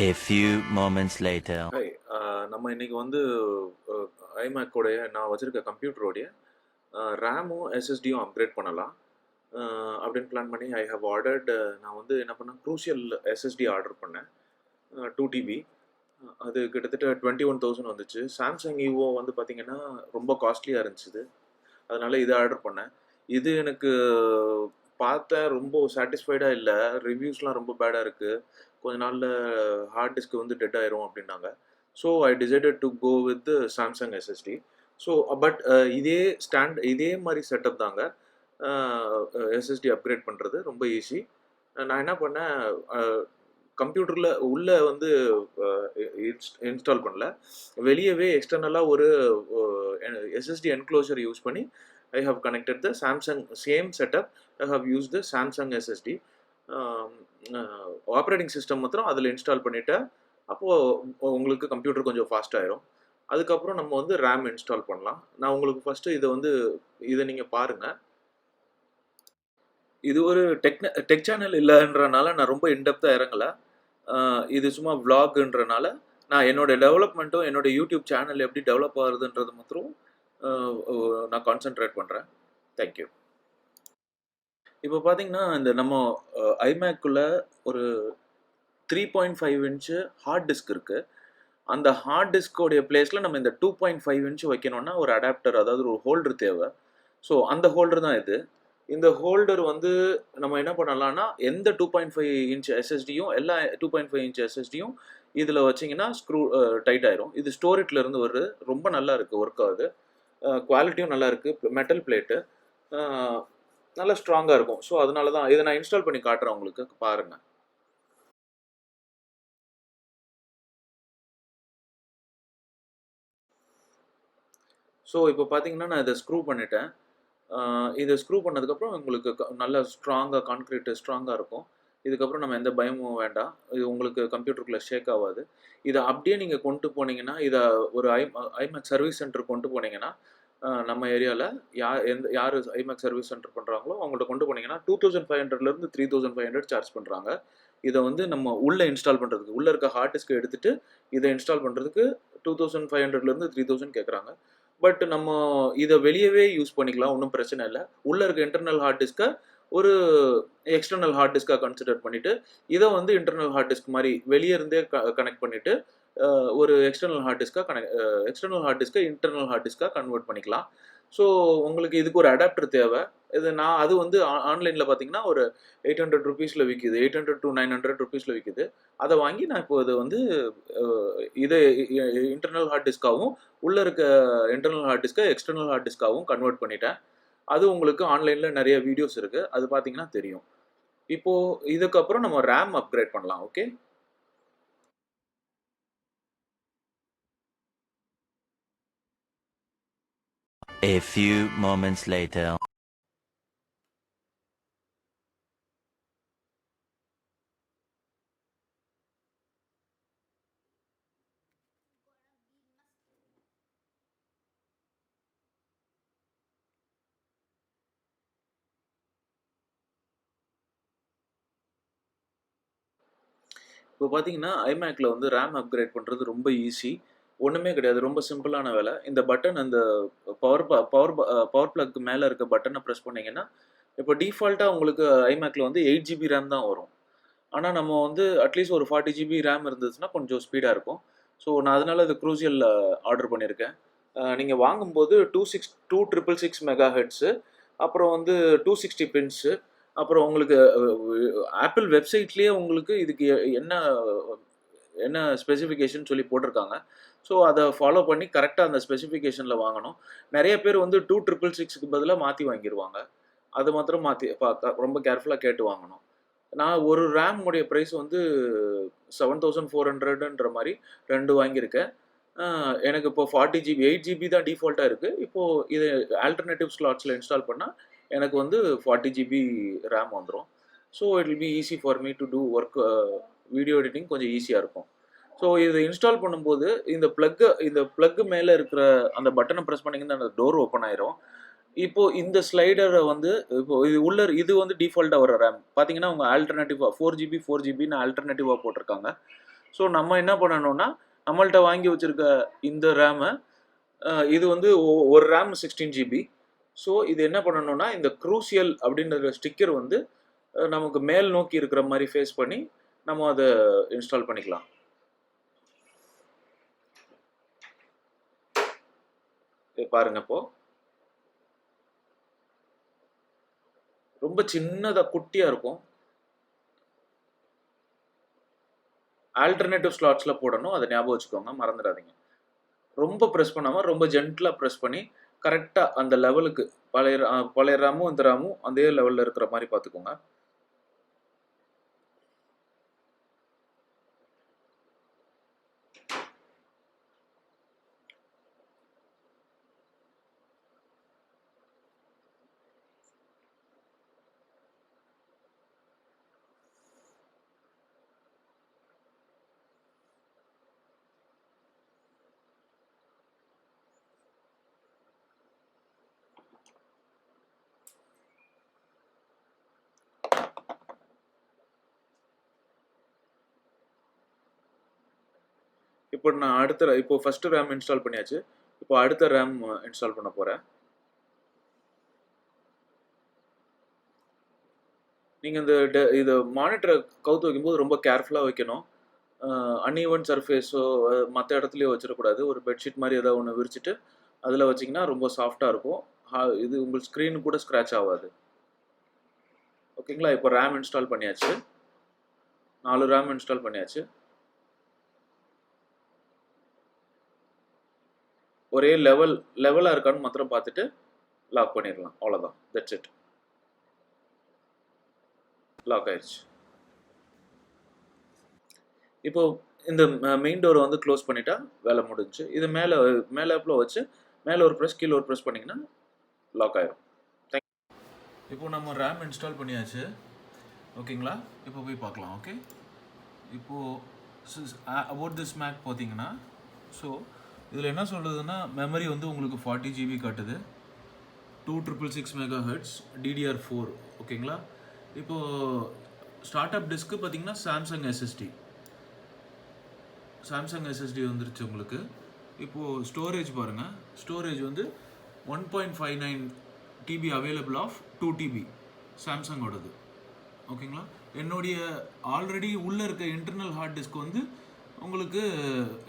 A few moments later. Hi, நம்ம இன்னைக்கு வந்து ஐமேக்கோடைய நான் வச்சுருக்க கம்ப்யூட்டரோடைய ரேமும் எஸ்எஸ்டியும் அப்கிரேட் பண்ணலாம் அப்படின்னு பிளான் பண்ணி ஐ ஹவ் ஆர்டர்டு. நான் வந்து என்ன பண்ணேன், க்ரூஷியல் எஸ்எஸ்டி ஆர்டர் பண்ணேன் 2 TB. அது கிட்டத்தட்ட 21,000 வந்துச்சு. சாம்சங் ஈவோ வந்து பார்த்திங்கன்னா ரொம்ப காஸ்ட்லியாக இருந்துச்சு, அதனால இதை ஆர்டர் பண்ணேன். இது எனக்கு பார்த்தேன் ரொம்ப சாட்டிஸ்ஃபைடாக இல்லை, ரிவ்யூஸ்லாம் ரொம்ப பேடாக இருக்குது, கொஞ்ச நாளில் ஹார்ட் டிஸ்க் வந்து டெட் ஆயிரும் அப்படின்னாங்க. So I decided to go with Samsung SSD. So but இதே மாதிரி செட்டப் தாங்க. எஸ்எஸ்டி அப்கிரேட் பண்ணுறது ரொம்ப ஈஸி. நான் என்ன பண்ணேன், கம்ப்யூட்டரில் உள்ளே வந்து இன்ஸ்டால் பண்ணல, வெளியவே எக்ஸ்டர்னலாக ஒரு எஸ்எஸ்டி என்க்ளோஷர் யூஸ் பண்ணி I have connected the Samsung same setup. I have used the Samsung SSD. Operating system மாத்திரம் அதில் இன்ஸ்டால் பண்ணிவிட்டேன். அப்போது உங்களுக்கு கம்ப்யூட்டர் கொஞ்சம் ஃபாஸ்ட் ஆயிரும். அதுக்கப்புறம் நம்ம வந்து ரேம் இன்ஸ்டால் பண்ணலாம். நான் உங்களுக்கு ஃபஸ்ட்டு இதை நீங்கள் பாருங்கள். இது ஒரு டெக் சேனல் இல்லைன்றனால நான் ரொம்ப இன்டெப்த்தாக இறங்கலை. இது சும்மா விளாக்ன்றனால நான் என்னோட டெவலப்மெண்ட்டும் என்னோட யூடியூப் சேனல் எப்படி டெவலப் ஆகுதுன்றது மாத்திரம் நான் கான்சென்ட்ரேட் பண்ணுறேன். தேங்க்யூ. இப்போ பார்த்தீங்கன்னா இந்த நம்ம ஐமேக்குள்ளே ஒரு 3.5 இன்ச்சு ஹார்ட் டிஸ்க் இருக்குது. அந்த ஹார்ட் டிஸ்கோடைய பிளேஸில் நம்ம இந்த 2.5 இன்ச்சு வைக்கணும்னா ஒரு அடாப்டர், அதாவது ஒரு ஹோல்டர் தேவை. ஸோ அந்த ஹோல்டர் தான் இது. இந்த ஹோல்டர் வந்து நம்ம என்ன பண்ணலாம்னா, எந்த 2.5 இன்ச் எஸ்எஸ்டியும் எல்லா 2.5 இன்ச் எஸ்எஸ்டியும் இதில் வச்சிங்கன்னா ஸ்க்ரூ டைட் ஆயிரும். இது ஸ்டோரிட்லேருந்து வருது, ரொம்ப நல்லா இருக்குது, ஒர்க் ஆகுது, குவாலிட்டியும் நல்லா இருக்குது, மெட்டல் பிளேட்டு நல்லா ஸ்ட்ராங்காக இருக்கும். ஸோ அதனால தான் இதை நான் இன்ஸ்டால் பண்ணி காட்டுறேன் உங்களுக்கு, பாருங்கள். ஸோ இப்போ பார்த்தீங்கன்னா நான் இதை ஸ்க்ரூ பண்ணிட்டேன். இதை ஸ்க்ரூ பண்ணதுக்கப்புறம் உங்களுக்கு நல்ல ஸ்ட்ராங்காக கான்க்ரீட்டு ஸ்ட்ராங்காக இருக்கும். இதுக்கப்புறம் நம்ம எந்த பயமும் வேண்டாம். இது உங்களுக்கு கம்ப்யூட்டருக்குள்ளே ஷேக் ஆகாது. இதை அப்படியே நீங்கள் கொண்டு போனீங்கன்னா, இதை ஒரு ஐமேக் சர்வீஸ் சென்டர் கொண்டு போனீங்கன்னா, நம்ம ஏரியாவில் யார் ஐமேக் சர்வீஸ் சென்டர் பண்ணுறாங்களோ அவங்கள்ட்ட கொண்டு போனீங்கன்னா 2500 3,500 சார்ஜ் பண்ணுறாங்க. இதை வந்து நம்ம உள்ளே இன்ஸ்டால் பண்ணுறதுக்கு, உள்ளே இருக்க ஹார்ட் டிஸ்க்கை எடுத்துகிட்டு இதை இன்ஸ்டால் பண்ணுறதுக்கு 2500 3,000 கேட்குறாங்க. பட் நம்ம இதை வெளியவே யூஸ் பண்ணிக்கலாம், ஒன்றும் பிரச்சனை இல்லை. உள்ளே இருக்க இன்டர்னல் ஹார்ட் டிஸ்க்கை ஒரு எக்ஸ்டர்னல் ஹார்ட் டிஸ்க்காக கன்சிடர் பண்ணிவிட்டு இதை வந்து இன்டர்னல் ஹார்ட் டிஸ்க் மாதிரி வெளியே இருந்தே கனெக்ட் பண்ணிவிட்டு ஒரு எக்ஸ்டர்னல் ஹார்ட் டிஸ்க்கை இன்டர்னல் ஹார்ட் டிஸ்க்காக கன்வெர்ட் பண்ணிக்கலாம். ஸோ உங்களுக்கு இதுக்கு ஒரு அடாப்டர் தேவை. அது வந்து ஆன்லைனில் பார்த்தீங்கன்னா ஒரு 800 rupeesல விற்கிது, 800 to 900 rupeesல விற்கிது. அதை வாங்கி நான் இப்போ இது வந்து இதை இன்டர்னல் ஹார்ட் டிஸ்க்காகவும் உள்ளே இருக்க இன்டர்னல் ஹார்ட் டிஸ்க்கை எக்ஸ்டர்னல் ஹார்ட் டிஸ்க்காகவும் கன்வெர்ட் பண்ணிட்டேன். அது உங்களுக்கு ஆன்லைனில் நிறைய வீடியோஸ் இருக்குது, அது பார்த்தீங்கன்னா தெரியும். இப்போது இதுக்கப்புறம் நம்ம ரேம் அப்கிரேட் பண்ணலாம். Okay, A few moments later. இப்போ பார்த்தீங்கன்னா ஐமேக்கில் வந்து ரேம் அப்கிரேட் பண்ணுறது ரொம்ப ஈஸி, ஒன்றுமே கிடையாது, ரொம்ப சிம்பிளான வேலை. இந்த பட்டன், அந்த பவர் பிளக் மேலே இருக்க பட்டனை ப்ரெஸ் பண்ணிங்கன்னா இப்போ டிஃபால்ட்டாக உங்களுக்கு ஐமேக்கில் வந்து 8 GB ரேம் தான் வரும். ஆனால் நம்ம வந்து அட்லீஸ்ட் ஒரு 40 GB ரேம் இருந்துச்சுன்னா கொஞ்சம் ஸ்பீடாக இருக்கும். ஸோ நான் அதனால இது க்ரூசியல் ஆர்டர் பண்ணியிருக்கேன். நீங்கள் வாங்கும்போது 2666 MHz, அப்புறம் வந்து 260 பின்ஸு, அப்புறம் உங்களுக்கு ஆப்பிள் வெப்சைட்லேயே உங்களுக்கு இதுக்கு என்ன ஸ்பெசிஃபிகேஷன் சொல்லி போட்டிருக்காங்க. ஸோ அதை ஃபாலோ பண்ணி கரெக்டாக அந்த ஸ்பெசிஃபிகேஷனில் வாங்கணும். நிறைய பேர் வந்து 2666க்கு பதிலாக மாற்றி வாங்கிடுவாங்க. அது மாத்திரம் மாற்றி ரொம்ப கேர்ஃபுல்லாக கேட்டு வாங்கணும். நான் ஒரு ரேம் உடைய ப்ரைஸ் வந்து 7400ன்ற மாதிரி 2 வாங்கியிருக்கேன். எனக்கு இப்போ 40 GB 8 GB தான் டிஃபால்ட்டாக இருக்குது. இப்போது இது ஆல்டர்னேட்டிவ் ஸ்லாட்ஸில் இன்ஸ்டால் பண்ணால் எனக்கு வந்து 40 GB ரேம் வந்துடும். So it will be easy for me to do work. Video editing கொஞ்சம் ஈஸியாக இருக்கும். ஸோ இதை இன்ஸ்டால் பண்ணும்போது இந்த ப்ளக்கு மேலே இருக்கிற அந்த பட்டனை ப்ரெஸ் பண்ணிங்கன்னா அந்த டோர் ஓப்பன் ஆயிரும். இப்போது இந்த ஸ்லைடரை வந்து இது வந்து டிஃபால்ட்டாக வர ரேம் பார்த்தீங்கன்னா உங்கள் ஆல்டர்னேட்டிவாக 4 GB 4 GBன்னு ஆல்டர்னேட்டிவாக போட்டிருக்காங்க. ஸோ நம்ம என்ன பண்ணணும்னா நம்மள்ட்ட வாங்கி வச்சுருக்க இந்த ரேமை இது வந்து ஒரு ரேம் 16 GB. ஸோ இது என்ன பண்ணணும்னா இந்த க்ரூசியல் அப்படின்ற ஸ்டிக்கர் வந்து நமக்கு மேல் நோக்கி இருக்கிற மாதிரி ஃபேஸ் பண்ணி நம்ம அதை இன்ஸ்டால் பண்ணிக்கலாம். பாருங்க, இப்போ ரொம்ப சின்னதாக குட்டியாக இருக்கும். ஆல்டர்னேட்டிவ் ஸ்லாட்ஸில் போடணும், அதை ஞாபகம் வச்சுக்கோங்க, மறந்துடாதீங்க. ரொம்ப ப்ரெஸ் பண்ணாமல் ரொம்ப ஜென்டிலாக ப்ரெஸ் பண்ணி கரெக்டாக அந்த லெவலுக்கு பழைய ரேமும் இந்த ரேமும் அதே லெவலில் இருக்கிற மாதிரி பார்த்துக்கோங்க. இப்போ நான் இப்போ ஃபர்ஸ்ட் ரேம் இன்ஸ்டால் பண்ணியாச்சு. இப்போ அடுத்த ரேம் இன்ஸ்டால் பண்ண போகிறேன். நீங்கள் இது மானிட்டரை கவுத்து வைக்கும்போது ரொம்ப கேர்ஃபுல்லாக வைக்கணும். அன்ஈவன் சர்ஃபேஸோ மற்ற இடத்துலையோ வச்சிடக்கூடாது. ஒரு பெட்ஷீட் மாதிரி ஏதாவது ஒன்று விரிச்சிட்டு அதில் வச்சிங்கன்னா ரொம்ப சாஃப்டாக இருக்கும். இது உங்கள் ஸ்க்ரீனு கூட ஸ்க்ராட்ச் ஆகாது. ஓகேங்களா? இப்போ ரேம் இன்ஸ்டால் பண்ணியாச்சு. 4 ரேம் இன்ஸ்டால் பண்ணியாச்சு. ஒரே லெவலாக இருக்கான்னு மாத்திரம் பார்த்துட்டு லாக் பண்ணிடலாம். அவ்வளோதான், தட்ஸ் இட். லாக் ஆயிடுச்சு. இப்போ இந்த மெயின் டோரை வந்து க்ளோஸ் பண்ணிட்டா வேலை முடிஞ்சு. இது மேலே வச்சு மேலே ஒரு ப்ரெஸ் கீழே ஒரு ப்ரெஸ் பண்ணிங்கன்னா லாக் ஆயிரும். இப்போ நம்ம ரேம் இன்ஸ்டால் பண்ணியாச்சு. ஓகேங்களா? இப்போ போய் பார்க்கலாம். ஓகே, இப்போது அபவுட் திஸ் மேக் பார்த்தீங்கன்னா, ஸோ இதில் என்ன சொல்கிறதுன்னா, மெமரி வந்து உங்களுக்கு 40 GB காட்டுது, 2666 MHz DDR4. ஓகேங்களா? இப்போது ஸ்டார்ட் அப் டிஸ்க்கு பார்த்தீங்கன்னா சாம்சங் எஸ்எஸ்டி வந்துருச்சு உங்களுக்கு. இப்போது ஸ்டோரேஜ் பாருங்கள். ஸ்டோரேஜ் வந்து 1.59 TB அவைலபிள் ஆஃப் 2 TB சாம்சங்கோடது. ஓகேங்களா? என்னுடைய ஆல்ரெடி உள்ளே இருக்க இன்டர்னல் ஹார்ட் டிஸ்க் வந்து உங்களுக்கு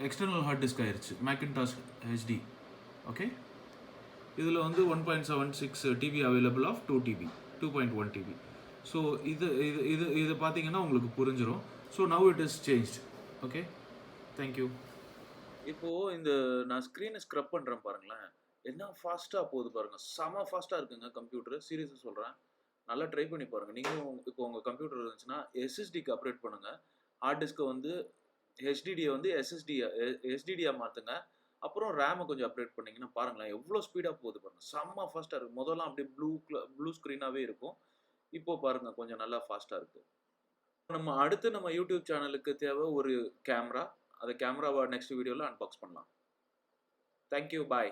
எக்ஸ்டர்னல் ஹார்ட் டிஸ்க் ஆயிடுச்சு, மேக்கின்டாஷ் ஹெச்டி. ஓகே, இதில் வந்து 1.76 TB available of 2.1 TB. So இது பார்த்தீங்கன்னா உங்களுக்கு புரிஞ்சிடும். So now it is changed. Okay, thank you. இப்போது நான் ஸ்க்ரீனை ஸ்க்ரப் பண்ணுறேன் பாருங்களேன், என்ன ஃபாஸ்ட்டாக போகுது பாருங்கள். செம ஃபாஸ்ட்டாக இருக்குங்க கம்ப்யூட்டர். சீரியஸாக சொல்கிறேன், நல்லா ட்ரை பண்ணி பாருங்கள். நீங்களும் இப்போ உங்கள் கம்ப்யூட்டர் இருந்துச்சுன்னா எஸ்எஸ்டிக்கு அப்டேட் பண்ணுங்கள். ஹார்ட் டிஸ்க்கை வந்து ஹெச்டிடியை வந்து எஸ்டிடியாக மாற்றுங்க. அப்புறம் ரேமை கொஞ்சம் அப்டேட் பண்ணிங்கன்னா பாருங்களேன் எவ்வளோ ஸ்பீடாக போகுது பாருங்கள். செம்ம ஃபாஸ்ட்டாக இருக்குது. முதல்லாம் அப்படியே ப்ளூ ஸ்க்ரீனாகவே இருக்கும். இப்போ பாருங்கள் கொஞ்சம் நல்லா ஃபாஸ்ட்டாக இருக்குது. நம்ம யூடியூப் சேனலுக்கு தேவை ஒரு கேமரா. அந்த கேமராவை நெக்ஸ்ட் வீடியோவில் அன்பாக்ஸ் பண்ணலாம். தேங்க்யூ, பாய்.